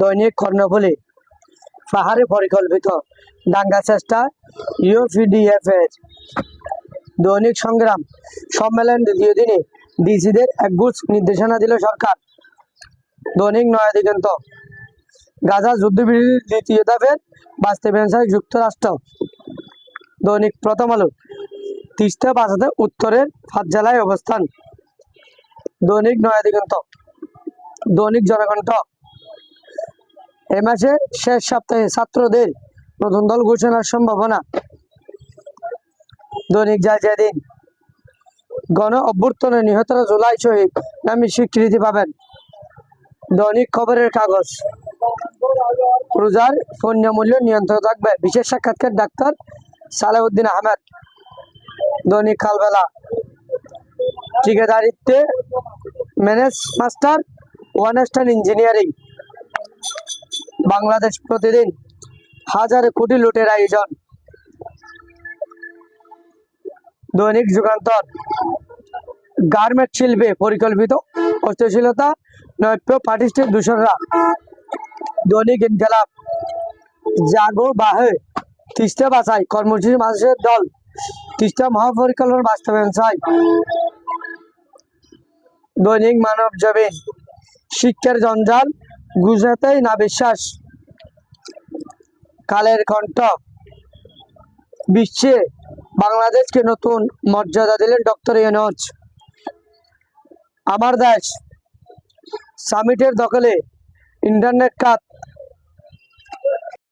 দৈনিক কর্ণফুলী পাহাড়ে পরিকল্পিত দাঙ্গা চেষ্টা ইউপিডিএফ এর। দৈনিক সংগ্রাম সম্মেলন দ্বিতীয় দিনে ডিসিদের একগুচ্ছ নির্দেশনা দিল সরকার। দৈনিক নয়া দিগন্ত গাজা যুদ্ধবিরতির দ্বিতীয় ধাপের বাস্তবায়ন চায় যুক্তরাষ্ট্র। দৈনিক প্রথম আলো তিস্তা বাঁচাতে উত্তরের 5 জেলায় অবস্থান। দৈনিক নয়া দিগন্ত দৈনিক জনকণ্ঠ এ মাসে শেষ সপ্তাহে ছাত্রদের নতুন দল ঘোষণার সম্ভাবনা। দৈনিক দিন গণ অভ্যুত্থানে নিহতরা জুলাই শহীদ নামে স্বীকৃতি পাবেন। দৈনিক খবরের কাগজ রোজার পণ্য মূল্য নিয়ন্ত্রণ থাকবে, বিশেষ সাক্ষাৎকার ডাক্তার সালেউদ্দিন আহমেদ। দৈনিক কালবেলা ঠিকাদারিত্বে ম্যানেজ মাস্টার ওয়ানস্টার ইঞ্জিনিয়ারিং। বাংলাদেশ প্রতিদিন হাজারে কোটি লুটের আয়োজন। দৈনিক যুগান্তর গার্মেন্ট শিল্পে পরিকল্পিত অস্থিতিশীলতা নৈপ্য পাটিস্টের দূষণরা। দৈনিক ইনকালাব জাগো বাহে তিস্তা বাঁচাই কর্মসূচি মানুষের দল তিস্তা মহাপরিকল্পনা বাস্তবায়ন চাই। দৈনিক মানব জমিন শিক্ষার জঞ্জাল গুজরাতেই না বিশ্বাস। কালের কণ্ঠ বিশ্বে বাংলাদেশকে নতুন মর্যাদা দিলেন ডক্টর ইউনূস। আমার দেশ সামিটের দখলে ইন্টারনেট খাত